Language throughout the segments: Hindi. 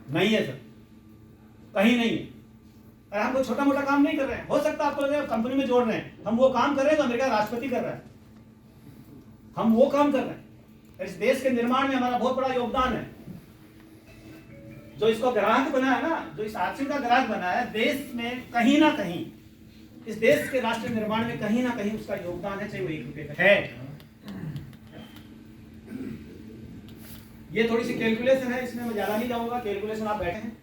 नहीं है सर, कहीं नहीं है। और हम कोई छोटा मोटा काम नहीं कर रहे हैं। हो सकता है आपको लगे कंपनी में जोड़ रहे हैं, हम वो काम कर रहे हैं तो अमेरिका राष्ट्रपति कर रहा है, हम वो काम कर रहे हैं। इस देश के निर्माण में हमारा बहुत बड़ा योगदान है। जो इसको ग्राहक बना है ना, जो इस आरसीएम का ग्राहक बना है, देश में कहीं ना कहीं, इस देश के राष्ट्र निर्माण में कहीं ना कहीं उसका योगदान है, चाहे वो 1 रुपये का है। ये थोड़ी सी कैलकुलेशन है, इसमें मैं ज्यादा नहीं जाऊंगा। कैलकुलेशन आप बैठे हैं,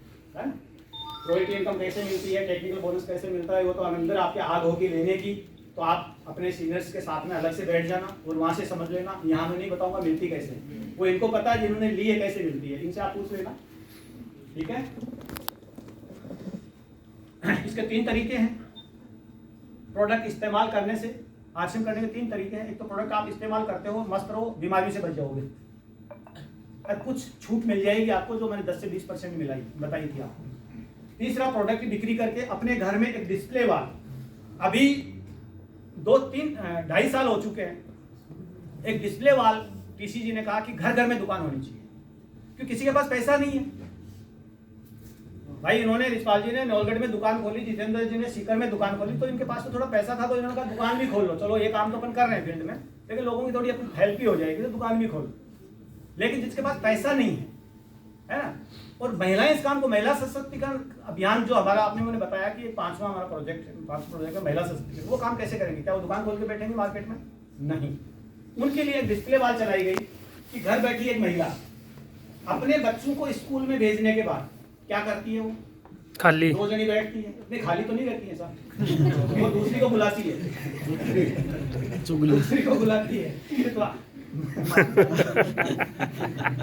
रॉयल्टी इनकम कैसे मिलती है, टेक्निकल बोनस कैसे मिलता है, वो तो अंदर आपके आग होगी लेने की, तो आप अपने सीनियर्स के साथ में अलग से बैठ जाना और वहां से समझ लेना। यहाँ मैं नहीं बताऊंगा मिलती कैसे, वो इनको पता है जिन्होंने ली है कैसे मिलती है, इनसे आप पूछ लेना, ठीक है। इसके 3 तरीके हैं प्रोडक्ट इस्तेमाल करने से। आरसीएम करने के 3 तरीके हैं। एक तो प्रोडक्ट आप इस्तेमाल करते हो, मस्त रहो, बीमारी से बच जाओगे, और कुछ छूट मिल जाएगी आपको, जो मैंने 10 से 20% बताई थी आपको। तीसरा, प्रोडक्ट की बिक्री करके अपने घर में एक डिस्प्ले वाल, अभी 2-3-2.5 साल हो चुके हैं, एक डिस्प्ले वाल टीसी जी ने कहा कि घर घर में दुकान होनी चाहिए, क्योंकि किसी के पास पैसा नहीं है। भाई इन्होंने, रिचपाल जी ने नौलगढ़ में दुकान खोली, जितेंद्र जी ने सीकर में दुकान खोली, तो इनके पास तो थोड़ा पैसा था, तो इन्होंने कहा दुकान भी खोल लो। चलो ये काम तो अपन कर रहे हैं फील्ड में, लेकिन लोगों की थोड़ी अपनी हेल्प भी हो जाएगी, तो दुकान भी खोलो। लेकिन जिसके पास पैसा नहीं है ना, और महिलाएं इस काम को, महिला सशक्तिकरण अभियान जो हमारा आपने मैंने बताया कि 5वां हमारा प्रोजेक्ट है महिला सशक्तिकरण, वो काम कैसे करेंगे? क्या वो दुकान खोल के बैठेंगे मार्केट में? नहीं। उनके लिए एक डिस्प्ले वाल चलाई गई कि घर बैठी एक महिला अपने बच्चों को स्कूल में भेजने के बाद क्या करती है? वो खाली 2 जनी बैठती है, नहीं खाली तो नहीं रहती है साहब, वो दूसरी को बुलाती है, दूसरी को बुलाती है। तो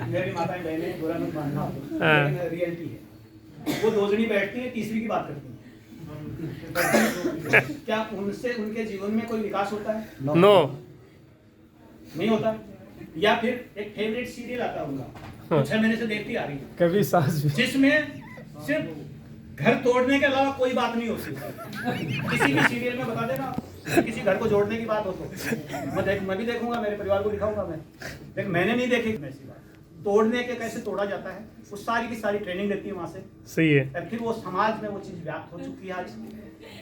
मेरी माताएं बहनें बुरा मत मानना, लेकिन रियलिटी है। वो 2 जनी बैठती है, तीसरी की बात करती है। क्या उनसे उनके जीवन में कोई विकास होता है? नो नहीं होता। या फिर एक फेवरेट सीरियल आता है उनका, 6 महीने से देखती आ रही है, कभी सास भी, जिसमें सिर्फ घर तोड़ने के अलावा कोई बात नहीं होती। किसी भी सीरियल में बता देना, किसी घर को जोड़ने की बात हो तो मैं भी देखूंगा, मेरे परिवार को दिखाऊंगा मैं, लेकिन मैंने नहीं देखी ऐसी बात। तोड़ने के कैसे तोड़ा जाता है, वो सारी की सारी ट्रेनिंग देती है वहां से। सही है। और फिर वो समाज में वो चीज व्याप्त हो चुकी है। आज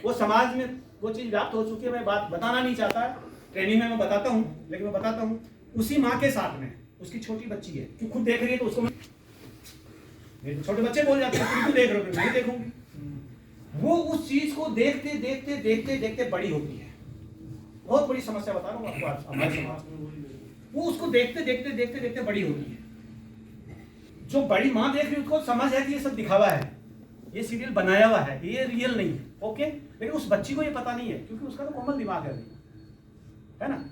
वो समाज में वो चीज व्याप्त हो चुकी है। मैं बात बताना नहीं चाहता, ट्रेनिंग में मैं बताता हूँ, लेकिन मैं बताता हूँ उसी माँ के साथ में उसकी छोटी बच्ची है, जो खुद देख रही है, तो उसको तो छोटे बच्चे बोल जाते हैं तुम देख रहे हो, मैं देखूंगी। वो उस चीज को देखते देखते देखते देखते बड़ी होती है। बहुत बड़ी समस्या बता रहा हूँ आपको आज हमारे समाज में। वो उसको देखते देखते देखते देखते बड़ी होती है। जो बड़ी माँ देख रही है उसको समझ है कि ये सब दिखावा है, ये सीरियल बनाया हुआ है, ये रियल नहीं है, ओके। लेकिन उस बच्ची को ये पता नहीं है, क्योंकि उसका तो कोमल दिमाग है ना,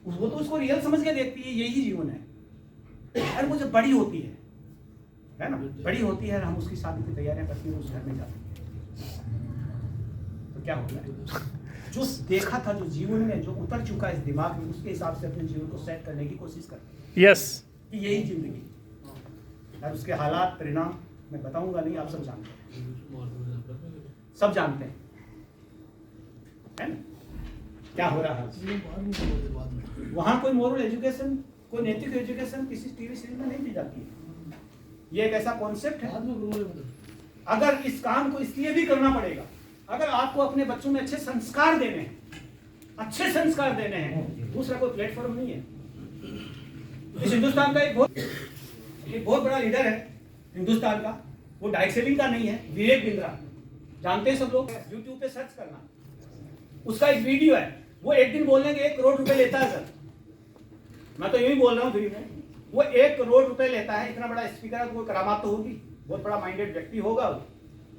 वो तो उसको रियल समझ के देखती है, यही जीवन है। और वो जब बड़ी होती है ना, बड़ी होती है, हम उसकी शादी की तैयारियां करते हैं, उस घर में जाते हैं, तो क्या होता है? जो देखा था, जो जीवन में जो उतर चुका है इस दिमाग में, उसके हिसाब से अपने जीवन को सेट करने की कोशिश करते हैं। यस, कि यही जिंदगी, और उसके हालात परिणाम मैं बताऊंगा नहीं, आप सब जानते हैं, सब जानते हैं, है ना क्या हो रहा है। वहां कोई मोरल एजुकेशन, कोई नैतिक एजुकेशन किसी टीवी सीरीज में नहीं दी जाती है। ये एक ऐसा कॉन्सेप्ट है, अगर इस काम को इसलिए भी करना पड़ेगा, अगर आपको अपने बच्चों में अच्छे संस्कार देने हैं, अच्छे संस्कार देने हैं, दूसरा कोई प्लेटफॉर्म नहीं है। इस हिंदुस्तान का एक बहुत बड़ा लीडर है हिंदुस्तान का, वो डाइट सेलिंग का नहीं है, विवेक बिंद्रा, जानते हैं सब लोग, यूट्यूब पे सर्च करना, उसका एक वीडियो है। वो एक दिन बोलने के 1 करोड़ रुपए लेता है सर, मैं तो यूं ही बोल रहा हूँ फ्री में। वो 1 करोड़ रुपए लेता है, इतना बड़ा स्पीकर है, कोई करामात तो होगी, बहुत बड़ा माइंडेड व्यक्ति होगा।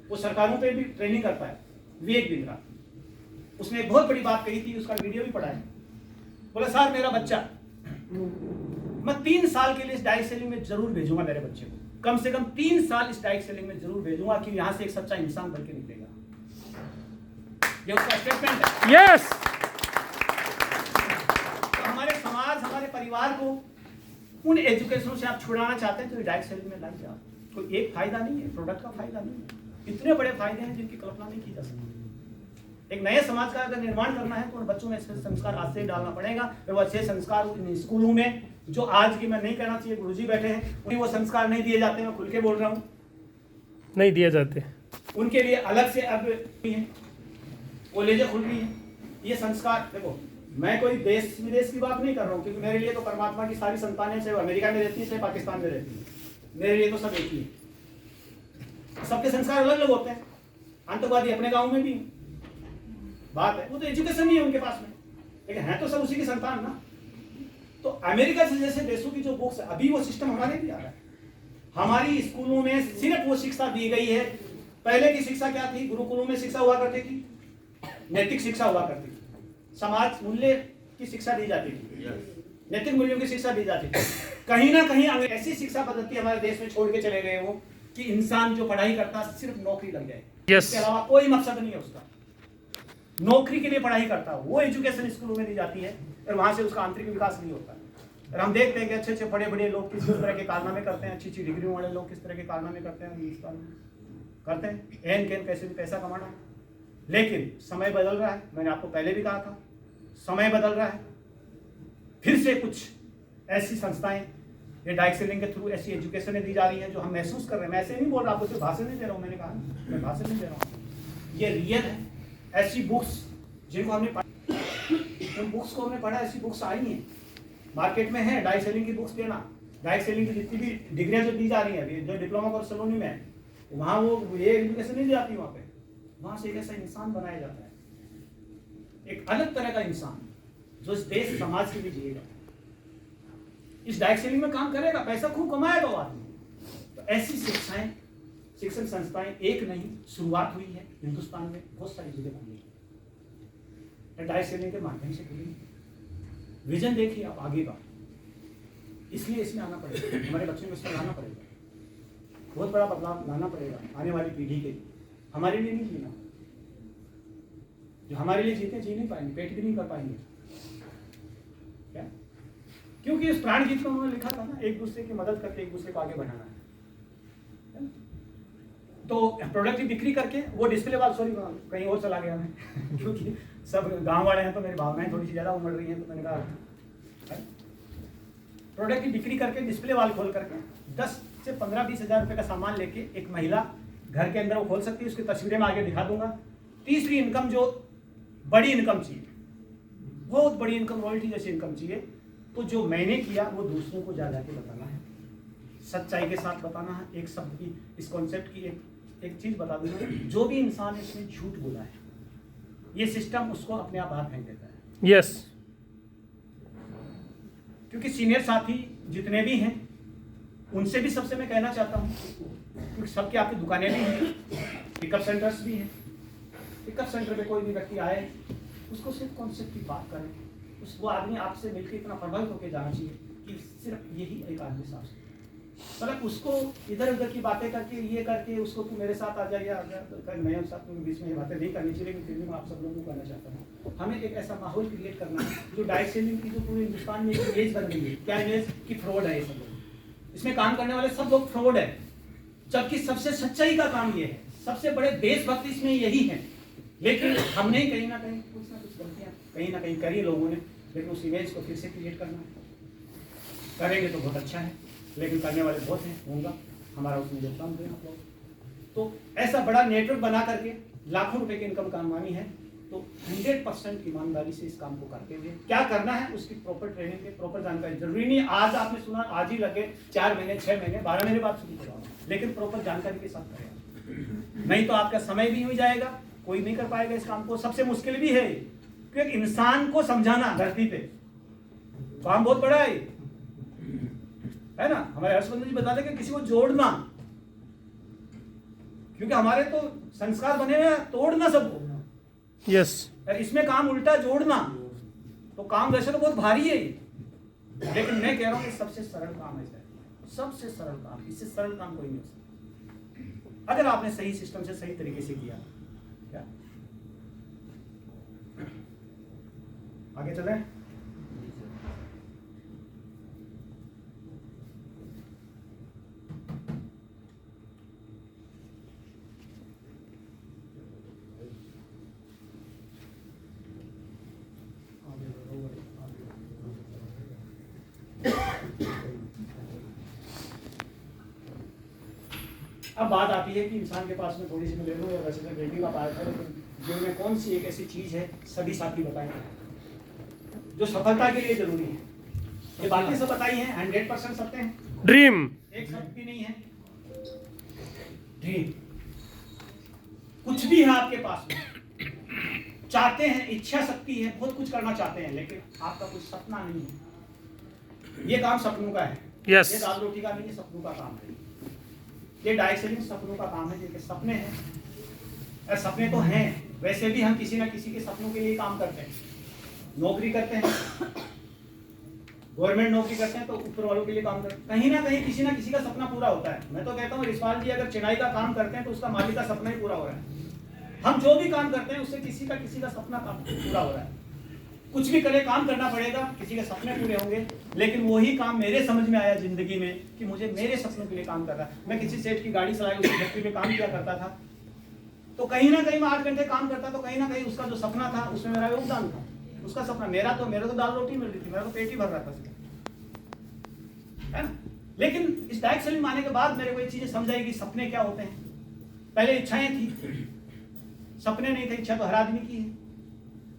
वो सरकारों पे भी ट्रेनिंग करता है, विवेक बिंद्रा। उसने एक बहुत बड़ी बात कही थी, उसका वीडियो भी पड़ा है। बोला सर मेरा बच्चा, मैं 3 साल के लिए इस डाइट सेलिंग में जरूर भेजूंगा मेरे बच्चे को, कम से कम 3 साल इस डाइट सेलिंग में जरूर भेजूंगा, कि यहाँ से एक सच्चा इंसान बन के निकलेगा। ये उसका स्टेटमेंट है। यस। हमारे समाज, हमारे परिवार को उन एजुकेशन से आप छुड़ाना चाहते हैं, तो डाइट सेलिंग में लाइए आप। कोई एक फायदा नहीं है, प्रोडक्ट का फायदा नहीं है, इतने बड़े फायदे हैं जिनकी कल्पना नहीं की जा सकती। एक नए समाज का अगर निर्माण करना है, तो उन बच्चों में ऐसे संस्कार आज से डालना पड़ेगा। फिर वो अच्छे संस्कार इन स्कूलों में, जो आज की मैं नहीं कहना चाहिए, गुरुजी बैठे हैं, उन्हें वो संस्कार नहीं दिए जाते हैं, मैं खुल के बोल रहा हूँ। नहीं दिए जाते। उनके लिए अलग से अब कॉलेजें खुल रही हैं। ये संस्कार देखो, मैं कोई देश विदेश की बात नहीं कर रहा हूँ, क्योंकि मेरे लिए तो परमात्मा की सारी संतानें, चाहे अमेरिका में रहती है चाहे पाकिस्तान में रहती है, मेरे लिए तो सब एक ही है। सबके संस्कार अलग अलग होते हैं। आतंकवादी अपने गांव में भी बात है, वो तो एजुकेशन नहीं है उनके पास में, लेकिन है तो सब उसी की संतान ना। तो अमेरिका से जैसे देशों की जो बुक्स है, अभी वो सिस्टम हमारे भी आ रहा है। हमारी स्कूलों में सिर्फ वो शिक्षा दी गई है। पहले की शिक्षा क्या थी? गुरुकुलों में शिक्षा हुआ करती थी, नैतिक शिक्षा हुआ करती थी, समाज मूल्य की शिक्षा दी जाती थी, नैतिक मूल्यों की शिक्षा दी जाती थी। कहीं ना कहीं ऐसी शिक्षा पद्धति हमारे देश में छोड़ के चले गए वो कि इंसान जो पढ़ाई करता सिर्फ नौकरी लग जाए, इसके अलावा कोई मकसद नहीं है उसका। नौकरी के लिए पढ़ाई करता, वो एजुकेशन स्कूलों में दी जाती है और वहां से उसका आंतरिक विकास नहीं होता। और हम देखते हैं कि अच्छे अच्छे बड़े बड़े लोग किस तरह के कारनामे करते हैं, अच्छी अच्छी डिग्रियों वाले लोग किस तरह के कारनामे करते हैं हिंदुस्तान में, करते हैं एन कैन कैसे भी पैसा कमाना है। लेकिन समय बदल रहा है, मैंने आपको पहले भी कहा था, समय बदल रहा है। फिर से कुछ ऐसी संस्थाएं ये डाइट सेलिंग के थ्रू ऐसी एजुकेशन दी जा रही है जो हम महसूस कर रहे हैं। मैं ऐसे नहीं बोल रहा, आपको सिर्फ भाषण नहीं दे रहा हूँ, मैंने कहा मैं भाषण नहीं दे रहा हूँ, ये रियल है। ऐसी बुक्स जिनको हमने उन बुक्स को हमने पढ़ा, ऐसी बुक्स आई हैं मार्केट में है। डाइट सेलिंग की बुक्स देना, डाइट सेलिंग की जितनी भी डिग्रियां जो दी जा रही हैं, जो डिप्लोमा और सलोनी में है, वहाँ वो ये एजुकेशन नहीं दी जाती वहाँ पे। वहाँ से एक ऐसा इंसान बनाया जाता है, एक अलग तरह का इंसान जो इस देश समाज के लिए जिएगा, इस डाइट सेलिंग में काम करेगा, पैसा खूब कमाएगा वो आदमी। तो ऐसी शिक्षाएं, शिक्षण संस्थाएं एक नहीं, शुरुआत हुई है हिंदुस्तान में, बहुत सारी जगह खुली है डाइट सेलिंग के माध्यम से खुली। विजन देखिए आप आगे का, इसलिए इसमें आना पड़ेगा, हमारे बच्चों को इसमें लाना पड़ेगा, बहुत बड़ा बदलाव लाना पड़ेगा आने वाली पीढ़ी के। हमारे लिए नहीं जीना, जो हमारे लिए जीते जी नहीं पाएंगे, पेट भी नहीं कर पाएंगे। क्या? क्योंकि इस प्राण गीत में उन्होंने लिखा था ना, एक दूसरे की मदद करके एक दूसरे को आगे बढ़ाना है। तो प्रोडक्ट की बिक्री करके वो डिस्प्ले वाला, सॉरी कहीं और चला गया मैं क्योंकि सब गांव वाले हैं तो मेरी भावनाएं थोड़ी सी ज्यादा उमड़ रही हैं, तो मैंने कहा प्रोडक्ट की बिक्री करके डिस्प्ले वाल खोल करके 10 से 15-20 हज़ार रुपये का सामान लेके एक महिला घर के अंदर वो खोल सकती है। उसकी तस्वीरें मैं आगे दिखा दूंगा। तीसरी इनकम, जो बड़ी इनकम चाहिए, बहुत बड़ी इनकम, रॉयल्टी जैसी इनकम चाहिए, तो जो मैंने किया वो दूसरों को जा जाके बताना है, सच्चाई के साथ बताना है। एक शब्द की, इस कॉन्सेप्ट की एक चीज बता दूंगा, जो भी इंसान इसमें झूठ बोला है, ये सिस्टम उसको अपने आप हाथ फेंक देता है। यस, क्योंकि सीनियर साथी जितने भी हैं उनसे भी सबसे मैं कहना चाहता हूँ, क्योंकि सबके आपकी दुकानें भी हैं, पिकअप सेंटर्स भी हैं। पिकअप सेंटर पे कोई भी व्यक्ति आए, उसको सिर्फ कॉन्सेप्ट की बात करें, उस वो आदमी आपसे मिलकर इतना प्रभावित होकर जाना चाहिए कि सिर्फ यही एक आदमी साथ, मतलब उसको इधर उधर की बातें करके, ये करके उसको तू मेरे साथ आ जाए या मैं साथ बीच में ये बातें नहीं करनी चाहिए। लेकिन फिर भी मैं आप सब लोगों को कहना चाहता हूँ, हमें एक ऐसा माहौल क्रिएट करना है जो डाइट सेलिंग की जो पूरे हिंदुस्तान में एक इमेज बन गई है। क्या इमेज? कि फ्रॉड है ये सब लोग, इसमें काम करने वाले सब लोग फ्रॉड है, जबकि सबसे सच्चाई का काम ये है, सबसे बड़े देशभक्त इसमें यही है। लेकिन हमने कहीं ना कहीं कुछ ना कुछ गलतियाँ कहीं ना कहीं करी लोगों ने, लेकिन उस इमेज को फिर से क्रिएट करना है। करेंगे तो बहुत अच्छा है, लेकिन करने वाले बहुत हैं, होगा, हमारा उसमें योगदान दें आप लोग। तो ऐसा बड़ा नेटवर्क बना करके लाखों रुपए की इनकम कमानी है, तो 100% ईमानदारी से इस काम को करते हुए क्या करना है, उसकी प्रॉपर ट्रेनिंग के प्रॉपर जानकारी जरूरी नहीं आज आपने सुना आज ही लगे 4 महीने 6 महीने 12 महीने बाद शुरू करो, लेकिन प्रॉपर जानकारी के साथ करें, नहीं तो आपका समय भी हो जाएगा, कोई नहीं कर पाएगा इस काम को। सबसे मुश्किल भी है क्योंकि इंसान को समझाना धरती पे काम बहुत बड़ा है ना। हमारे हर्षवर्धन जी बताते कि किसी को जोड़ना, क्योंकि हमारे तो संस्कार बने हुए तोड़ना सबको। यस, इसमें काम उल्टा जोड़ना, तो काम वैसे तो बहुत भारी है, लेकिन मैं कह रहा हूं कि सबसे सरल काम है, सबसे सरल काम, इससे सरल काम कोई नहीं हो सकता अगर आपने सही सिस्टम से सही तरीके से किया। क्या आगे चलें? अब बात आती है कि इंसान के पास में थोड़ी सी मैं ले लूँ, या वैसे तो बेटी का पाया था, लेकिन जीवन में कौन सी एक ऐसी चीज़ है, सभी साथी बताएंगे, जो सफलता के लिए जरूरी है। ये बातें सब बताई हैं, 100% सत्य हैं, ड्रीम। एक शब्द भी नहीं है। ड्रीम कुछ भी है आपके पास में, चाहते हैं, इच्छा शक्ति है, बहुत कुछ करना चाहते हैं, लेकिन आपका कुछ सपना नहीं है। ये काम सपनों का है। Yes. ये दाल रोटी का नहीं, ये सपनों का काम है। ये डायरेक्ट सेलिंग सपनों का काम है, जिनके सपने हैं, और सपने तो हैं, वैसे भी हम किसी ना किसी के सपनों के लिए काम करते हैं। नौकरी करते हैं, गवर्नमेंट नौकरी करते हैं, तो ऊपर वालों के लिए काम करते हैं। कहीं ना कहीं किसी ना किसी का सपना पूरा होता है। मैं तो कहता हूँ रिसपाल जी अगर चिनाई का काम करते हैं तो उसका मालिक का सपना ही पूरा हो रहा है। हम जो भी काम करते हैं उससे किसी का सपना पूरा हो रहा है। कुछ भी करे, काम करना पड़ेगा, किसी के सपने पूरे होंगे। लेकिन वही काम मेरे समझ में आया जिंदगी में कि मुझे मेरे सपनों के लिए काम करना है। मैं किसी सेठ की गाड़ी चलाई, उसकी फैक्ट्री में काम किया करता था, तो कहीं ना कहीं मैं 8 घंटे काम करता, तो कहीं ना कहीं उसका जो सपना था उसमें मेरा योगदान था। उसका सपना, मेरा तो दाल रोटी मिल रही थी, मेरा तो पेट ही भर रहा था, है ना। लेकिन इस डायरेक्ट सेलिंग आने के बाद मेरे को ये चीजें समझ आई कि सपने क्या होते हैं। पहले इच्छाएं थी, सपने नहीं थे। इच्छा तो हर आदमी की है।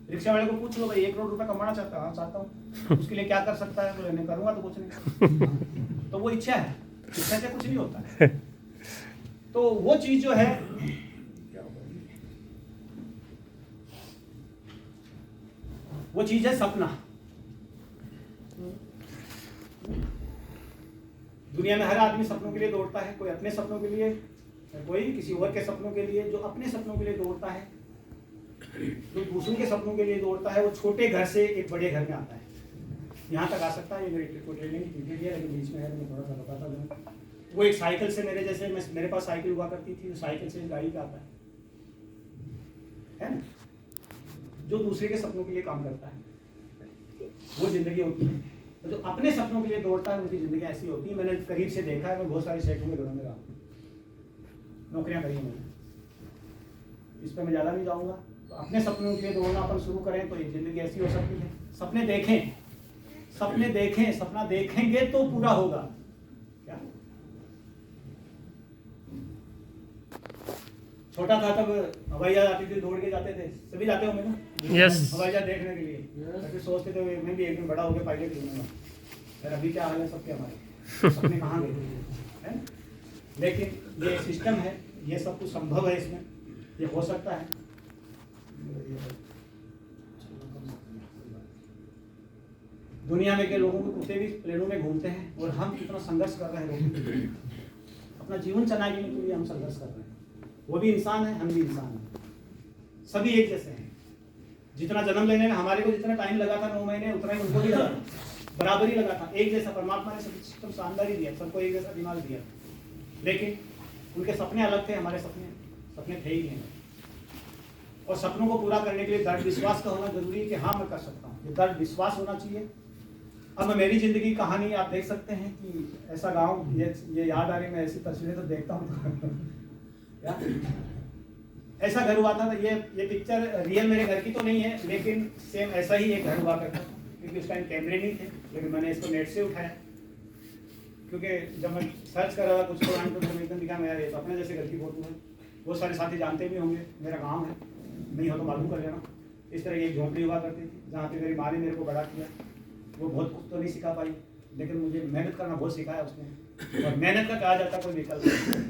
रिक्शा वाले को पूछ लो, भाई 1 करोड़ रुपए कमाना चाहता हूँ, हाँ चाहता हूँ, उसके लिए क्या कर सकता है? बोले नहीं करूंगा तो कुछ नहीं। तो वो इच्छा है, इच्छा से कुछ नहीं होता है। तो वो चीज जो है, वो चीज है सपना। दुनिया में हर आदमी सपनों के लिए दौड़ता है, कोई अपने सपनों के लिए, कोई किसी और के सपनों के लिए। जो अपने सपनों के लिए दौड़ता है, जो दूसरों के सपनों के लिए दौड़ता है, वो छोटे घर से एक बड़े घर में आता है। यहाँ तक आ सकता है। ये मेरी ट्रेनिंग की है, लेकिन बीच में है, मैं थोड़ा सा बताता हूँ। वो एक साइकिल से, मेरे जैसे मेरे पास साइकिल हुआ करती थी, तो साइकिल से गाड़ी पे आता है ना। जो दूसरे के सपनों के लिए काम करता है वो जिंदगी होती है। तो जो अपने सपनों के लिए दौड़ता है उनकी जिंदगी ऐसी होती है। मैंने करीब से देखा है, मैं बहुत सारे सेठों के घरों में रहा, नौकरियां करी मैंने, इस पर मैं ज़्यादा नहीं जाऊँगा। तो अपने सपनों के लिए दौड़ना अपन शुरू करें तो ये जिंदगी ऐसी हो सकती है। सपने देखें, सपने देखें, सपना देखेंगे तो पूरा होगा। क्या छोटा था तब हवाई जहाज आती थी, दौड़ के जाते थे, सभी जाते होंगे ना। Yes. हवाई जहाज देखने के लिए फिर सोचते थे मैं भी एक दिन बड़ा होकर पायलट बनूंगा। फिर अभी क्या हाल है सबके, हमारे सपने कहाँ गए हैं। लेकिन ये सिस्टम है, ये सब कुछ संभव है, इसमें ये हो सकता है। दुनिया में के लोगों के कुत्ते भी प्लेनों में घूमते हैं, और हम कितना संघर्ष कर रहे हैं। अपना जीवन चलाने के लिए हम संघर्ष कर रहे हैं। वो भी इंसान है, हम भी इंसान हैं, सभी एक जैसे हैं। जितना जन्म लेने में हमारे को जितना टाइम लगा था 9 महीने, उतना ही उनको भी लगा, बराबर ही लगा था। एक जैसा परमात्मा ने सिस्टम शानदार ही दिया, सबको एक जैसा दिमाग दिया। लेकिन उनके सपने अलग थे, हमारे सपने थे ही नहीं। और सपनों को पूरा करने के लिए दृढ़ विश्वास का होना जरूरी है कि हाँ मैं कर सकता हूँ। ये दृढ़ विश्वास होना चाहिए। अब मेरी जिंदगी की कहानी आप देख सकते हैं कि ऐसा गाँव, ये याद आ रही, मैं ऐसी तस्वीरें तो देखता हूँ तो ऐसा घर हुआ था। ये पिक्चर रियल मेरे घर की तो नहीं है, लेकिन सेम ऐसा ही एक घर हुआ करता था। क्योंकि उस टाइम कैमरे नहीं थे, लेकिन मैंने इसको नेट से उठाया। क्योंकि जब मैं सर्च कर रहा था कुछ तो एकदम दिखा, मेरा ये अपने जैसे घर की फोटो है। बहुत सारे साथी जानते भी होंगे, मेरा गाँव है, नहीं हो तो मालूम कर लेना। इस तरह की एक झोंपड़ी हुआ करती थी, जहाँ पे मेरी माँ ने मेरे को बड़ा किया। वो बहुत कुछ तो नहीं सिखा पाई, लेकिन मुझे मेहनत करना बहुत सिखाया उसने। और मेहनत का कहा जाता कोई विकल्प नहीं।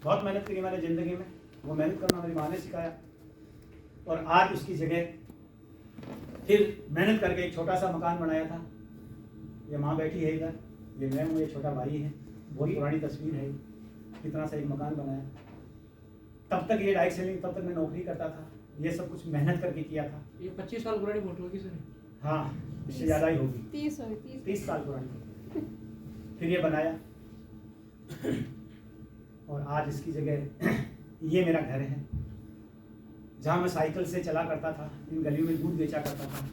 बहुत मेहनत करी मैंने ज़िंदगी में, वो मेहनत करना मेरी माँ ने सिखाया। और आज उसकी जगह फिर मेहनत करके एक छोटा सा मकान बनाया था। ये माँ बैठी है इधर, ये मैं हूँ, ये छोटा भाई है। बहुत पुरानी तस्वीर है। कितना सा एक मकान बनाया। तब तक ये डायरेक्ट सेलिंग, तब तक मैं नौकरी करता था। ये सब कुछ मेहनत करके किया था। ये 25 साल पुरानी फोटो होगी सर? हाँ, इससे ज़्यादा ही होगी, 30 साल पुरानी। फिर ये बनाया, और आज इसकी जगह ये मेरा घर है, जहाँ मैं साइकिल से चला करता था, इन गलियों में दूध बेचा करता था।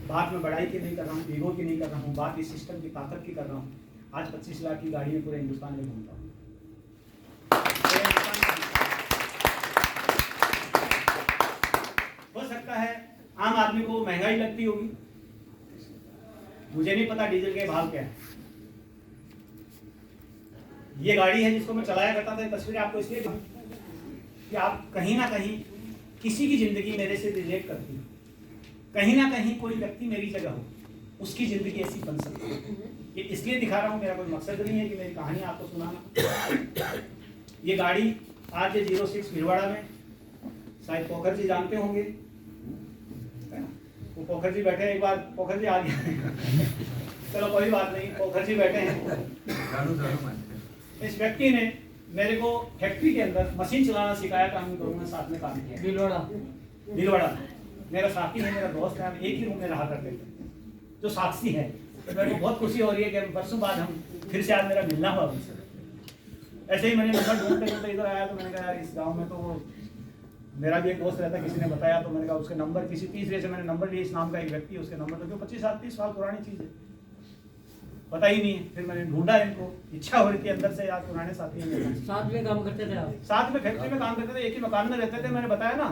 बात मैं बड़ाई की नहीं कर रहा हूँ, ईगो की नहीं कर रहा हूँ, बात इस सिस्टम की ताकत की कर रहा हूँ। आज 25 लाख की गाड़ी में पूरे हिंदुस्तान में घूमता हूँ। हो सकता है आम आदमी को महंगाई लगती होगी, मुझे नहीं पता डीजल के भाव क्या है। ये गाड़ी है जिसको मैं चलाया करता था। तस्वीरें आपको इसलिए कि आप कहीं ना कहीं किसी की ज़िंदगी मेरे से रिलेट करती है, कहीं ना कहीं कोई व्यक्ति मेरी जगह हो, उसकी ज़िंदगी ऐसी बन सकती है। ये इसलिए दिखा रहा हूँ, मेरा कोई मकसद नहीं है कि मेरी कहानी आपको सुनाना। ये गाड़ी RJ06 भीलवाड़ा में, शायद पोखर जी जानते होंगे, है ना? वो पोखर जी बैठे, एक बार पोखर जी आ गया चलो कोई बात नहीं, पोखर जी बैठे हैं। इस व्यक्ति ने मेरे को फैक्ट्री के अंदर मशीन चलाना सिखाया, काम करूँगा, साथ में काम किया। भीलवाड़ा मेरा साथी है, मेरा दोस्त है, हम एक ही रूम में रहा करते थे, जो साक्षी है। तो मेरे को बहुत खुशी हो रही है कि परसों बाद हम फिर से आज मेरा मिलना हुआ उनसे। ऐसे ही मैंने नंबर ढूंढते इधर आया, तो मैंने कहा यार इस गांव में तो मेरा भी एक दोस्त रहता, किसी ने बताया, तो मैंने कहा उसके नंबर, किसी तीसरे से मैंने नंबर लिया, इस नाम का एक व्यक्ति है, उसके नंबर, तो जो 25-30 साल पुरानी चीज़ है, पता ही नहीं है। फिर मैंने ढूंढा इनको, इच्छा हो रही थी अंदर से, यार पुराने साथी हैं। साथ में काम करते थे आप? साथ में फैक्ट्री में काम करते थे, एक ही मकान में रहते थे। मैंने बताया ना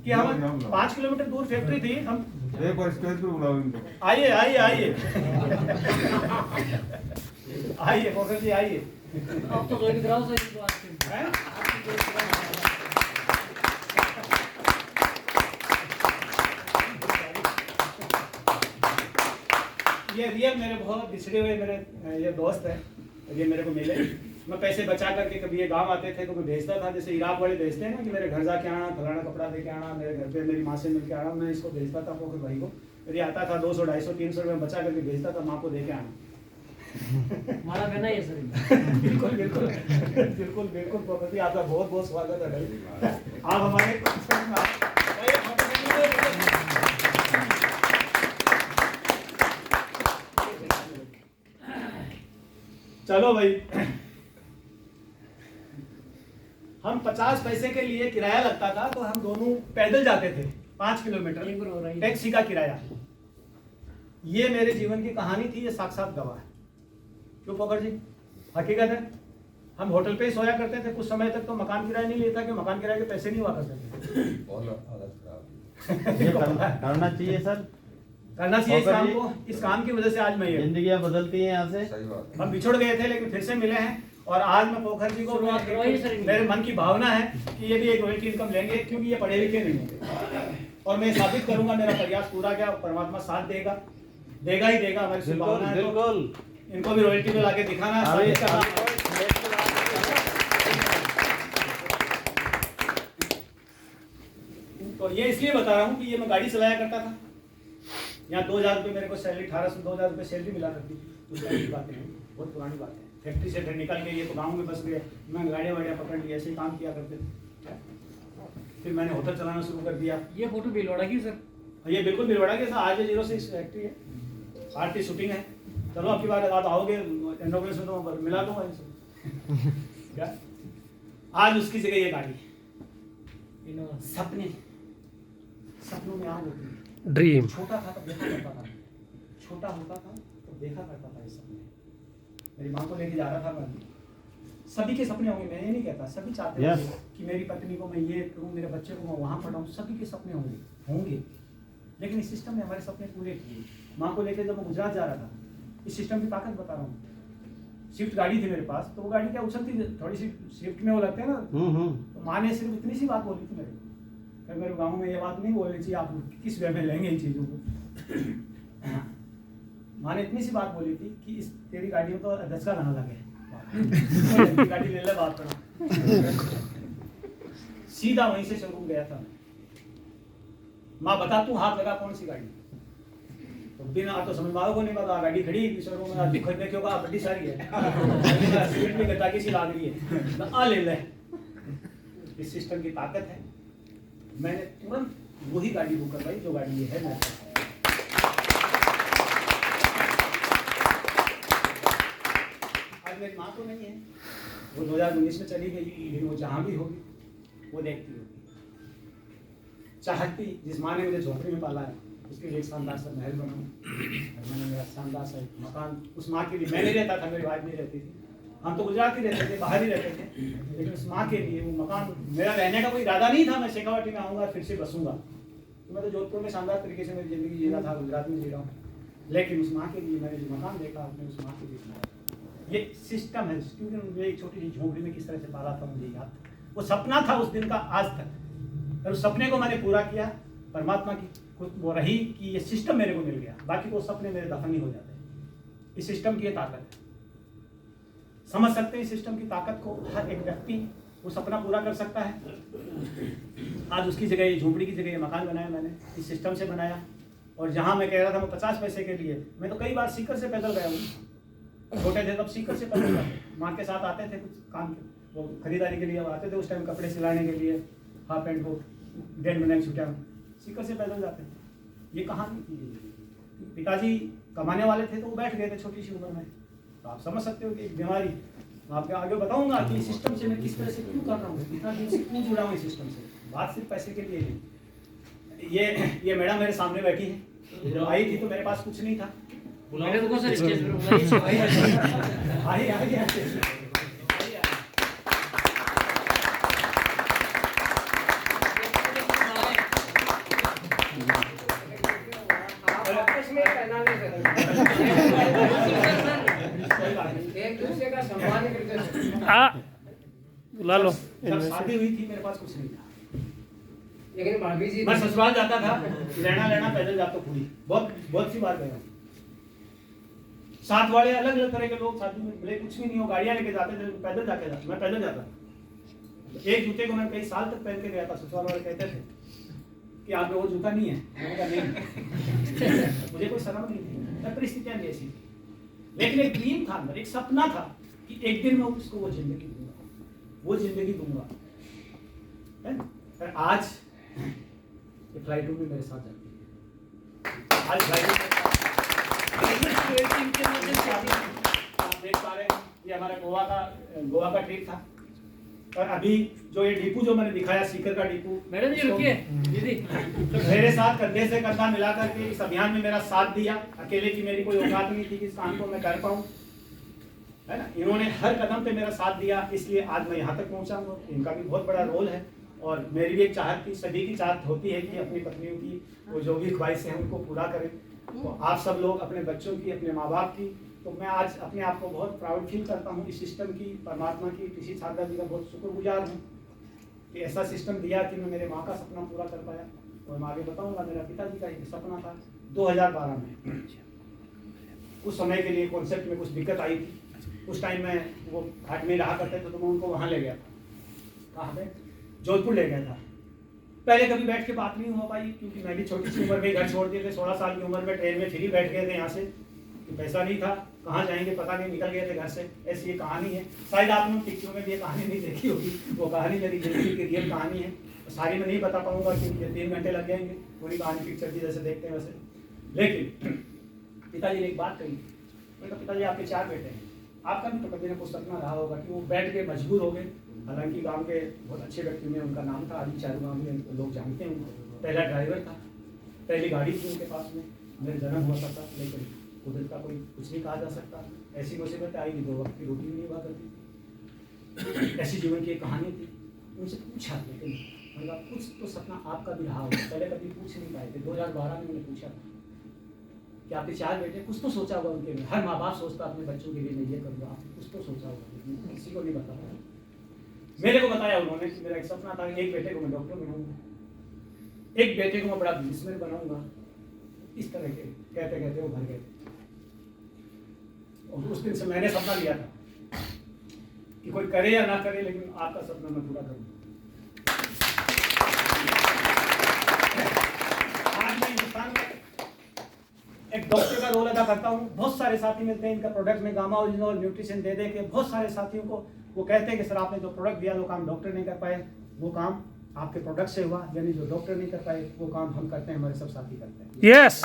कि हम 5 किलोमीटर दूर फैक्ट्री थी। हम एक बार स्टेज पे बुलाओ इनको। आइए आइए आइए आइए पोखर जी आइए। अब तो ज्वाइन कराओ सर इनको आज से। ये रियल मेरे बहुत बिछड़े हुए मेरे ये दोस्त है, ये मेरे को मिले। मैं पैसे बचा करके कभी ये गांव आते थे तो मैं भेजता था, जैसे इराक वाले भेजते हैं ना कि मेरे घर जाके आना, फलाना कपड़ा दे के आना, मेरे घर पे मेरी माँ से मिल के आना। मैं इसको भेजता था पोखर भाई को, यदि आता था 200, 250, 300 रुपये बचा करके भेजता था, माँ को दे के आना। हमारा कहना है सर। बिल्कुल बिल्कुल बिल्कुल बिल्कुल पोखर जी, आपका बहुत बहुत स्वागत है भाई। आप हमारे चलो भाई, हम 50 पैसे के लिए किराया लगता था, तो हम दोनों पैदल जाते थे 5 किलोमीटर, टैक्सी का किराया। ये मेरे जीवन की कहानी थी, ये साक्षात गवाह है। क्यों पोखर जी, हकीकत है। हम होटल पे ही सोया करते थे, कुछ समय तक तो मकान किराया नहीं लेता, कि मकान किराए के पैसे नहीं हुआ करते थे। करना चाहिए सर, करना चाहिए इस काम को। इस काम की वजह से आज मैं जिंदगियां बदलती हैं यहाँ से। हम बिछुड़ गए थे लेकिन फिर से मिले हैं, और आज मैं पोखर जी को, मेरे मन की भावना है कि ये भी एक रॉयल्टी इनकम लेंगे, क्योंकि ये पढ़े लिखे नहीं होंगे। और मैं साबित करूंगा, मेरा प्रयास पूरा क्या, परमात्मा साथ देगा, देगा ही देगा। हमारी शुभकामना है। बिल्कुल, इनको भी रॉयल्टी में लाके दिखाना है। तो ये इसलिए बता रहा हूँ कि ये मैं गाड़ी चलाया करता था, यहाँ 2000 रुपये मेरे को सैलरी, 1800-2000 रुपये सैलरी मिला करती थी। उस टाइम की बातें हैं, बहुत पुरानी बात है। फैक्ट्री से फिर निकल गए, ये तो गाँव में बस गए, मैं गाड़ियाँ वाड़ियाँ पकड़ ली, ऐसे ही काम किया करते थे। फिर मैंने होटल चलाना शुरू कर दिया। ये फोटो भीलवाड़ा की सर? ये बिल्कुल भीलवाड़ा के साथ RJ06 फैक्ट्री है, आर्ट की शूटिंग है। चलो आपकी बात आओगे इनॉग्रेशन तो मिला दूंगा इनसे। क्या आज उसकी जगह ये गाड़ी, सपनों में आग होती है। ड्रीम। छोटा था तो देखा करता था, छोटा होता था तो देखा करता था इस सपने। मेरी माँ को लेके जा रहा था मैं। सभी के सपने होंगे, मैं ये नहीं कहता, सभी चाहते हैं कि मेरी पत्नी को मैं ये करूँ, मेरे बच्चे को मैं वहाँ पढ़ाऊँ, सभी के सपने होंगे। लेकिन इस सिस्टम ने हमारे सपने पूरे किए। माँ को लेकर जब मैं गुजरात जा रहा था, इस सिस्टम की ताकत बता रहा हूँ। स्विफ्ट गाड़ी थी मेरे पास, तो वो गाड़ी क्या उछलती थी, थोड़ी सी स्विफ्ट में वो लगते हैं ना, तो माँ ने सिर्फ इतनी सी बात बोली थी मेरे को। फिर मेरे गाँव में ये बात नहीं बोलनी चाहिए, आप किस वे में लेंगे इन चीज़ों को। माँ ने इतनी सी बात बोली थी कि इस तेरी गाड़ी में तो 10 का गाना लगे, गाड़ी ले ले बात करो। सीधा वहीं से शोरूम गया था। माँ बता तू हाथ लगा कौन सी गाड़ी, तो बिना आप तो समझ पाओ को नहीं पता, गाड़ी खड़ी शोरूम में, आज खरीदने क्यों कहा, बड़ी सारी है, सीट में गद्दा की सी लाग रही है, आ ले ले। इस सिस्टम की ताकत है। मैंने तुरंत वही गाड़ी बुक करवाई जो गाड़ी ये है मेरे पास। आज मेरी माँ तो नहीं है, वो 2019 में चली गई, लेकिन वो जहाँ भी होगी वो देखती होगी, चाहती। जिस माँ ने मुझे झोपड़ी में पाला है उसके लिए एक शानदार सा महल बनाऊं, मैंने मेरा शानदार सा मकान उस माँ के लिए। मैं नहीं रहता था, मेरी वाइफ नहीं रहती थी, हम तो गुजरात ही रहते थे, बाहर ही रहते थे, लेकिन उस माँ के लिए वो मकान, मेरा रहने का कोई इरादा नहीं था मैं शेखावाटी में आऊँगा फिर से बसूंगा। तो मैं तो जोधपुर में शानदार तरीके से मेरी ज़िंदगी जीना था, गुजरात में जी रहा हूँ। लेकिन उस माँ के लिए मैंने जो मकान देखा, आपने उस माँ के लिए बनाया। ये सिस्टम है, क्योंकि मुझे एक छोटी सी झोपड़ी में किस तरह से पाला था मुझे याद। वो सपना था उस दिन का आज तक, और उस सपने को मैंने पूरा किया। परमात्मा की वो रही कि ये सिस्टम मेरे को मिल गया, बाकी वो सपने मेरे दफन ही हो जाते हैं। इस सिस्टम की ये ताकत है, समझ सकते हैं इस सिस्टम की ताकत को। हर एक व्यक्ति वो सपना पूरा कर सकता है। आज उसकी जगह ये झोपड़ी की जगह ये मकान बनाया मैंने, इस सिस्टम से बनाया। और जहाँ मैं कह रहा था मैं 50 पैसे के लिए, मैं तो कई बार सीकर से पैदल गया हूँ। छोटे थे तब सीकर से पैदल जाते, माँ के साथ आते थे कुछ काम के, वो खरीदारी के लिए आते थे उस टाइम, कपड़े सिलाने के लिए, हाफ पैंट को 1.5 महीने छुट्टियाँ सीकर से पैदल जाते थे। ये कहानी थी। पिताजी कमाने वाले थे तो वो बैठ गए थे छोटी सी उम्र में। तो आप समझ सकते हो कि एक बीमारी, मैं आपके आगे बताऊंगा कि सिस्टम से मैं किस तरह से क्यों कर रहा हूँ, इतना दिन से क्यों जुड़ा हूँ इस सिस्टम से। बात सिर्फ पैसे के लिए नहीं। ये मैडम मेरे सामने बैठी है, जो आई थी तो मेरे पास कुछ नहीं था। मैंने तो सर स्टेज पर बुलाई। आई एक दूसरे का सम्मान करते हैं। बुला लो जब इनमें शादी से। हुई थी मेरे पास कुछ नहीं था। लेकिन भाभी जी मैं ससुराल जाता था, लेना पैदल जाता पूरी, बहुत सी बार गया हूँ। साथ वाले अलग अलग तरह के लोग साथ में भले कुछ भी नहीं हो, गाड़ियाँ लेके जाते थे, पैदल जाके जाते, मैं पैदल जाता। एक जूते को मैं कई साल तक पहन के गया था। ससुराल वाले कहते थे कि आप में वो जूता नहीं है। मैंने कहा नहीं। मुझे कोई शर्म नहीं थी, परिस्थितियाँ भी ऐसी थी। लेकिन एक ड्रीम था अंदर, एक सपना था कि एक दिन मैं उसको वो जिंदगी दूंगा, है ना? और आज ये फ्लाइट भी मेरे साथ जाती है। आज फ्लाइट आप देख पा रहे हैं, ये हमारा गोवा का ट्रिप था। और अभी जो ये डिपू जो मैंने दिखाया, सीकर का डिपू, मैडम जी रुकिए दीदी। तो मेरे साथ कंधे से कंधा मिला करके इस अभियान में मेरा साथ दिया। अकेले की मेरी कोई औकात नहीं थी कि इस काम को मैं कर पाऊँ, है ना? इन्होंने हर कदम पे मेरा साथ दिया, इसलिए आज मैं यहाँ तक पहुँचा हूँ। इनका भी बहुत बड़ा रोल है। और मेरी भी एक चाहत थी, सभी की चाहत होती है कि अपनी पत्नियों की वो जो भी ख्वाहिशें हैं उनको पूरा करें। तो आप सब लोग अपने बच्चों की, अपने माँ बाप की, तो मैं आज अपने आप को बहुत प्राउड फील करता हूँ इस सिस्टम की, परमात्मा की, ऋषि सारदा जी का बहुत शुक्रगुजार हूँ कि ऐसा सिस्टम दिया कि मैं मेरे माँ का सपना पूरा कर पाया। और मैं आगे बताऊँगा, मेरा पिताजी का एक सपना था 2012 में। उस समय के लिए कॉन्सेप्ट में कुछ दिक्कत आई थी। उस टाइम में वो घाट में रहा करते थे तो मैं उनको वहाँ ले गया था। कहाँ पे? जोधपुर ले गया था। पहले कभी बैठ के बात नहीं हो पाई, क्योंकि मैं भी छोटी सी उम्र में घर छोड़ दिए थे। 16 साल की उम्र में ट्रेन में फ्री बैठ गए थे यहाँ से, कि पैसा नहीं था, कहाँ जाएंगे पता नहीं, निकल गए थे घर से। ऐसी ये कहानी है। शायद आपने पिक्चरों में भी ये कहानी नहीं देखी होगी। वो कहानी मेरी जिंदगी की रियल कहानी है। सारी मैं नहीं बता पाऊंगा क्योंकि 3 घंटे लग जाएंगे पूरी कहानी पिक्चर की जैसे देखते हैं वैसे। लेकिन पिताजी ने एक बात कही, मैंने कहा पिताजी आपके 4 बेटे हैं, आपका भी तो कभी ना कुछ सपना रहा होगा कि वो बैठ के मजबूर हो गए। हालांकि गांव के बहुत अच्छे व्यक्ति में उनका नाम था, अभी चारों गाँव में लोग जानते हैं उनको। पहला ड्राइवर था, पहली गाड़ी थी उनके पास में, मेरे जन्म हुआ था। लेकिन कुदरत का कोई कुछ नहीं कहा जा सकता। ऐसी मुसीबत आई कि 2 वक्त की रोटी भी नहीं हुआ करती। ऐसी जीवन की एक कहानी थी। उनसे पूछा, लेकिन मैंने कहा कुछ तो सपना आपका भी रहा होगा, पहले कभी पूछ नहीं पाए थे। 2012 में मैंने पूछा था कि आपके 4 बेटे, कुछ तो सोचा होगा उनके लिए। हर माँ बाप सोचता अपने बच्चों के लिए मैं ये करूँगा, आपने कुछ तो सोचा होगा, लेकिन किसी को नहीं बता पाया। मेरे को बताया उन्होंने कि मेरा एक सपना था, एक बेटे को मैं डॉक्टर बनाऊंगा, एक बेटे को मैं बड़ा बिजनेसमैन बनाऊंगा। इस तरह के कहते कहते वो भर गए। और उस दिन से मैंने सपना लिया था कि कोई करे या ना करे, लेकिन आपका सपना मैं पूरा करूंगा। आज मैं हिंदुस्तान में एक डॉक्टर का रोल अदा करता हूँ। बहुत सारे साथी मिलते हैं, इनका प्रोडक्ट में गामा ओरिजिनल न्यूट्रिशन दे के बहुत सारे साथियों को वो कहते हैं कि सर आपने जो प्रोडक्ट दिया वो काम डॉक्टर नहीं कर पाए, वो काम आपके प्रोडक्ट से हुआ। यानी जो डॉक्टर नहीं कर पाए वो काम हम करते हैं, हमारे सब साथी करते हैं। यस।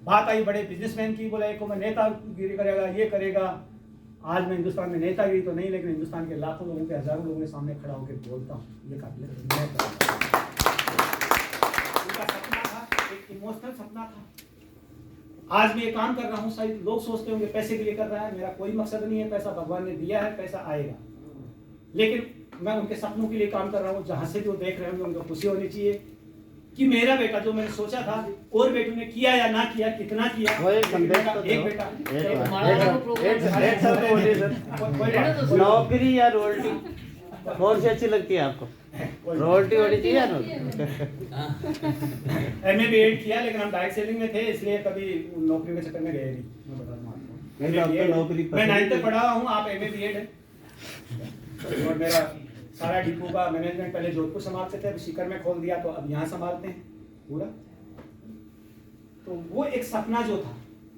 बात आई बड़े बिजनेसमैन की, बोला एक को मैं नेतागिरी करेगा, ये करेगा। आज मैं हिंदुस्तान में नेतागिरी तो नहीं, लेकिन हिंदुस्तान के लाखों लोगों के, हजारों लोगों के सामने खड़ा होकर बोलता हूँ, ये काबिल मैं करूँगा। उनका सपना था, एक इमोशनल सपना था। आज मैं ये काम कर रहा हूँ, शायद लोग सोचते होंगे पैसे के लिए कर रहा है। मेरा कोई मकसद नहीं है, पैसा भगवान ने दिया है, पैसा आएगा। लेकिन मैं उनके सपनों के लिए काम कर रहा हूँ। जहाँ से जो देख रहे होंगे उनको खुशी होनी चाहिए। कि मेरा बेटा जो मैंने सोचा था और बेटों ने किया या ना किया, कितना किया, वो एक संदेश तो एक दो। बेटा एक सर तो बोलिए सर, नौकरी या रोल्टी कौन सी अच्छी लगती है आपको? रोल्टी होनी चाहिए या नौकरी? एमए बीएड किया, लेकिन हम डायरेक्ट सेलिंग में थे, इसलिए कभी नौकरी के चक्कर में गए नहीं। मैं बता दूं आपको, नहीं तो आपको नौकरी मैं पसंद 9th तक पढ़ा हूँ, आप एमए बीएड है। और मेरा सारा डिपो का मैनेजमेंट पहले जोधपुर संभालते थे, अब सीकर में खोल दिया, तो अब यहाँ संभालते हैं पूरा। तो वो एक सपना जो था,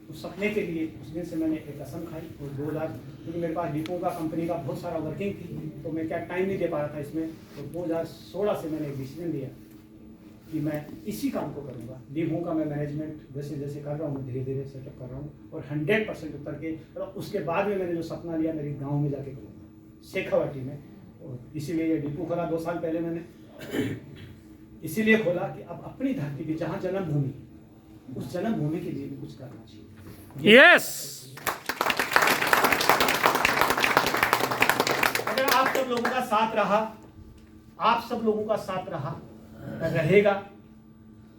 उस सपने के लिए उस दिन से मैंने एक कसम खाई। और 2000, क्योंकि मेरे पास डिपो का कंपनी का बहुत सारा वर्किंग थी, तो मैं क्या टाइम नहीं दे पा रहा था इसमें, तो 2016 से मैंने एक डिसीजन लिया कि मैं इसी काम को करूँगा। डिपो का मैं मैनेजमेंट जैसे जैसे कर रहा हूँ, धीरे धीरे सेटअप कर रहा हूँ, और 100% उतर के, और उसके बाद में मैंने जो सपना लिया, मेरे गाँव में जाके करूँगा, शेखावाटी में। और इसीलिए ये डिपो खोला 2 साल पहले मैंने, इसीलिए खोला कि अब अपनी धरती पे जहाँ जन्मभूमि, उस जन्मभूमि के लिए भी कुछ करना चाहिए। यस। अगर आप सब लोगों का साथ रहा, आप सब लोगों का साथ रहा रहेगा,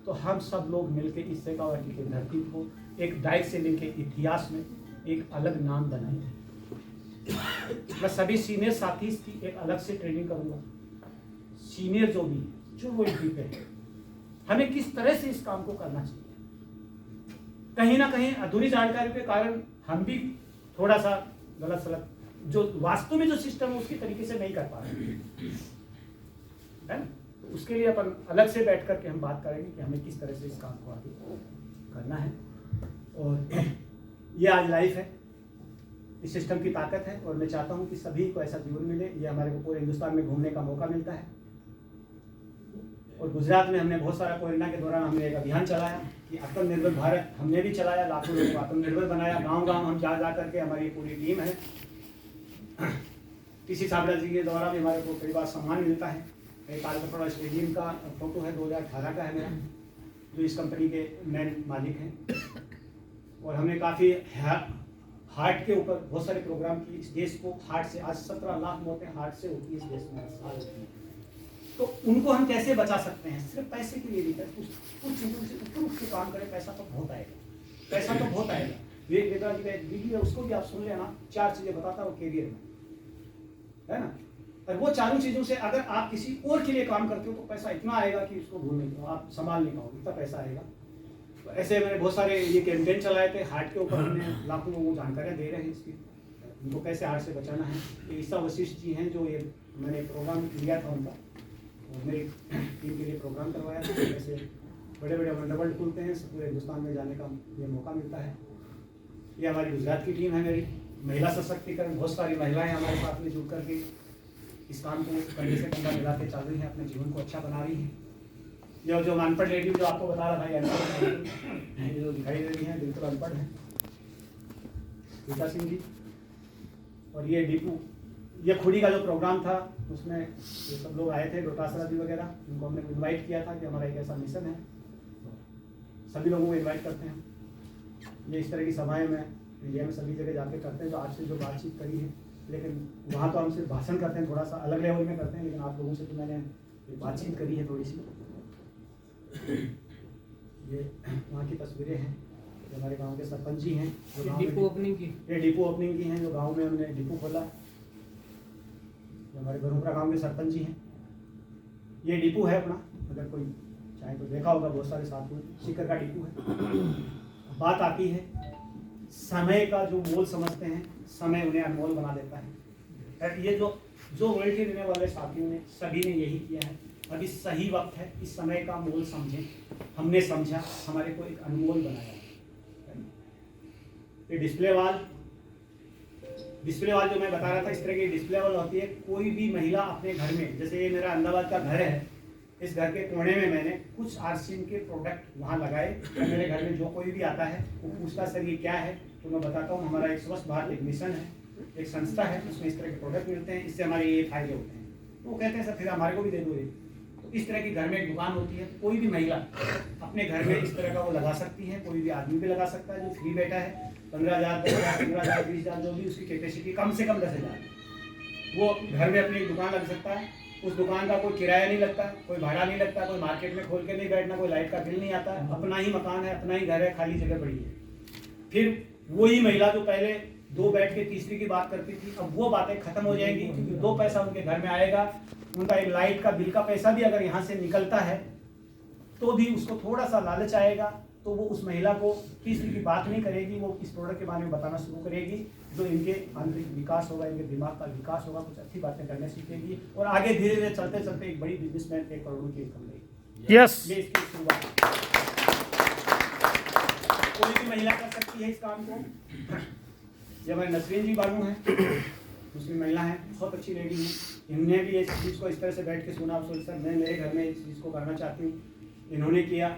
तो हम सब लोग मिलकर इस शेखावाटी की धरती को एक डायरेक्ट सेलिंग के इतिहास में एक अलग नाम बनाएंगे। मैं सभी सीनियर साथी की एक अलग से ट्रेनिंग करूंगा। सीनियर जो रोल्टी पे है, हमें किस तरह से इस काम को करना चाहिए। कहीं ना कहीं अधूरी जानकारी के कारण हम भी थोड़ा सा गलत सलत, जो वास्तव में जो सिस्टम है उसकी तरीके से नहीं कर पा रहे है ना। तो उसके लिए अपन अलग से बैठ करके हम बात करेंगे कि हमें किस तरह से इस काम को आगे करना है। और ये आज लाइफ है, इस सिस्टम की ताकत है, और मैं चाहता हूं कि सभी को ऐसा जीवन मिले। ये हमारे को पूरे हिंदुस्तान में घूमने का मौका मिलता है। और गुजरात में हमने बहुत सारा, कोरोना के दौरान हमने एक अभियान चलाया कि आत्मनिर्भर भारत हमने भी चलाया, लाखों लोगों को आत्मनिर्भर बनाया। गांव-गांव हम जा करके, हमारी पूरी टीम है। किसी छाबड़ा जी के द्वारा भी हमारे को कई बार सम्मान मिलता है। एक कालकटोरा स्टेडियम का फोटो है, 2018 का है मेरा, जो इस कंपनी के मेन मालिक हैं। और हमने काफ़ी हार्ट के ऊपर बहुत सारे प्रोग्राम किए। इस देश को हार्ट से, आज 17 लाख मौतें हार्ट से होती है इस देश में हर साल होती है। तो उनको हम कैसे बचा सकते हैं? सिर्फ पैसे के लिए नहीं, कुछ चीज़ों से ऊपर उठ के काम करें। पैसा तो बहुत आएगा, पैसा तो बहुत आएगा। विवेक जी का एक वीडियो है, उसको भी आप सुन लेना। 4 चीज़ें बताता है वो कैरियर में, है ना। और वो चारों चीज़ों से अगर आप किसी और के लिए काम करते हो तो पैसा इतना आएगा कि उसको भूल नहीं पाओ, आप संभाल नहीं पाओगे, इतना पैसा आएगा। तो ऐसे मैंने बहुत सारे ये कैंपेन चलाए थे हार्ट के ऊपर। हमने लाखों लोगों को जानकारियाँ दे रहे हैं इसकी, उनको कैसे हार्ट से बचाना है। ये ईसा वशिष्ठ जी हैं, जो ये मैंने प्रोग्राम लिया था उनका, और मेरी टीम के लिए प्रोग्राम करवाया था। ऐसे बड़े बड़े वंडरवर्ल्ड खुलते हैं, पूरे हिंदुस्तान में जाने का ये मौका मिलता है। ये हमारी गुजरात की टीम है मेरी, महिला सशक्तिकरण। बहुत सारी महिलाएं हमारे साथ में जुड़ करके इस काम को कंधे से कंधा मिला के चल रही हैं, अपने जीवन को अच्छा बना रही हैं। जो अनपढ़ लेडी जो आपको बता रहा था, ये जो दिखाई दे रही हैं बिल्कुल अनपढ़ है, गीता सिंह जी। और ये डीपू, ये खुड़ी का जो प्रोग्राम था उसमें ये सब लोग आए थे, डोटासरा जी वगैरह, उनको हमने इनवाइट किया था कि हमारा एक ऐसा मिशन है। सभी लोगों को इनवाइट करते हैं। ये इस तरह की सभाएं में इंडिया में सभी जगह जाके करते हैं। जो आज से जो बातचीत करी है, लेकिन वहाँ तो हम सिर्फ भाषण करते हैं, थोड़ा सा अलग लेवल में करते हैं, लेकिन आप लोगों से तो मैंने बातचीत करी है थोड़ी सी। ये वहाँ की तस्वीरें हैं, जो हमारे गांव के सरपंच जी हैं, जो गांव में डिपो ओपनिंग की, ये डिपो ओपनिंग की हैं, जो गांव में हमने डिपो खोला। जो हमारे बरूपरा गांव के सरपंच जी हैं। ये डिपो है अपना, अगर कोई चाहे तो देखा होगा, बहुत सारे साथ में सीकर का डिपो है। बात आती है समय का, जो मोल समझते हैं, समय उन्हें अनमोल बना देता है। ये जो रॉयल्टी देने वाले साथियों ने, सभी ने यही किया है। अभी सही वक्त है, इस समय का मोल समझें। हमने समझा, हमारे को एक अनमोल बनाया। ये डिस्प्ले वाल जो मैं बता रहा था, इस तरह की डिस्प्ले वाल होती है। कोई भी महिला अपने घर में, जैसे ये मेरा अहमदाबाद का घर है, इस घर के कोने में मैंने कुछ आरसीएम के प्रोडक्ट वहाँ लगाए। तो मेरे घर में जो कोई भी आता है वो पूछता है सर ये क्या है, तो मैं बताता हूँ हमारा एक स्वच्छ भारत एक मिशन है, एक संस्था है, उसमें इस तरह के प्रोडक्ट मिलते हैं, इससे हमारे ये फायदे होते हैं। तो वो कहते हैं सर फिर हमारे को भी दे दो ये। तो इस तरह की घर में एक दुकान होती है। कोई भी महिला अपने घर में इस तरह का वो लगा सकती है, कोई भी आदमी भी लगा सकता है जो फ्री बैठा है। 15,000, 10,000, 15,000, 20,000 जो भी उसकी कैपेसिटी, कम से कम 10,000, वो घर में अपनी एक दुकान लग सकता है। उस दुकान का कोई किराया नहीं लगता, कोई भाड़ा नहीं लगता, कोई मार्केट में खोल के नहीं बैठना, कोई लाइट का बिल नहीं आता, अपना ही मकान है, अपना ही घर है, खाली जगह पड़ी है। फिर वही महिला जो पहले 2 बेड के तीसरी की बात करती थी, अब वो बातें खत्म हो जाएंगी, क्योंकि 2 पैसा उनके घर में आएगा। उनका एक लाइट का बिल का पैसा भी अगर यहाँ से निकलता है तो भी उसको थोड़ा सा लालच आएगा, तो वो उस महिला को तीसरी की बात नहीं करेगी, वो इस प्रोडक्ट के बारे में बताना शुरू करेगी, जो इनके आंतरिक विकास होगा, इनके दिमाग का विकास होगा, कुछ अच्छी बातें करने सीखेगी और आगे धीरे धीरे चलते चलते एक बड़ी बिजनेसमैन 1 करोड़ की इनकम लेगी। यस, ये इसकी शुरुआत है। कोई भी महिला कर सकती है इस काम को। ये हमारे नसरीन जी बानू हैं, मुस्लिम महिला हैं, बहुत अच्छी लेडी हैं। इन्होंने भी इस चीज़ को इस तरह से बैठ के सुना, आप सोच सर मैं मेरे घर में इस चीज़ को करना चाहती हूँ, इन्होंने किया।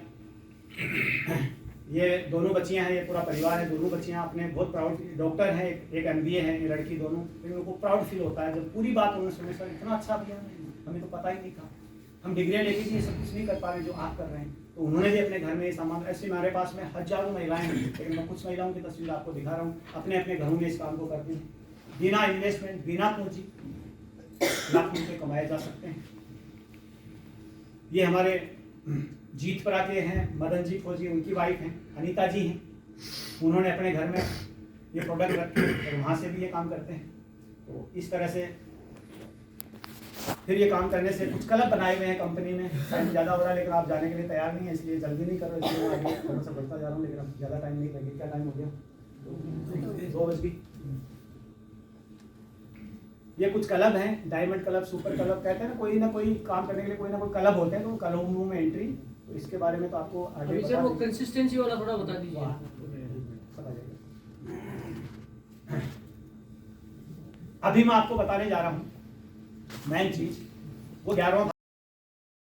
ये दोनों बच्चियां हैं, ये पूरा परिवार है, दोनों बच्चियां अपने बहुत प्राउड डॉक्टर हैं, एक MBA है, ये लड़की दोनों। फिर उनको प्राउड फील होता है जब पूरी बात उन्होंने सुनी, सर इतना अच्छा किया, हमें तो पता ही नहीं था, हम डिग्रियाँ लेके भी ये सब कुछ नहीं कर पा रहे जो आप कर रहे हैं। तो उन्होंने भी अपने घर में ये सामान, ऐसे हमारे पास में हजारों महिलाएं हैं, लेकिन मैं कुछ महिलाओं की तस्वीर आपको दिखा रहा हूँ, अपने अपने घरों में इस काम को करती हैं, बिना इन्वेस्टमेंट, बिना पूंजी, लाख रुपये कमाए जा सकते हैं। ये हमारे जीतपुरा के हैं मदन जी फौजी, उनकी वाइफ हैं अनीता जी हैं, उन्होंने अपने घर में ये प्रोडक्ट रखे और वहाँ से भी ये काम करते हैं। तो इस तरह से फिर ये काम करने से कुछ क्लब बनाए हुए हैं कंपनी में। टाइम ज़्यादा हो रहा है लेकिन आप जाने के लिए तैयार नहीं है, इसलिए जल्दी नहीं कर रहे, इसलिए मैं आगे थोड़ा सा बढ़ता जा रहा हूँ, लेकिन अब ज़्यादा टाइम नहीं लगेगा। क्या टाइम हो गया? 2 बज गई। ये कुछ क्लब हैं, डायमंड क्लब, सुपर क्लब, कहते हैं ना कोई काम करने के लिए कोई ना कोई क्लब होते हैं, तो क्लबों में एंट्री, तो इसके बारे में तो आपको आगे सर वो कंसिस्टेंसी वाला थोड़ा बता दीजिए। पता जाएगा। अभी मैं आपको बताने जा रहा हूँ मेन चीज, वो 11वां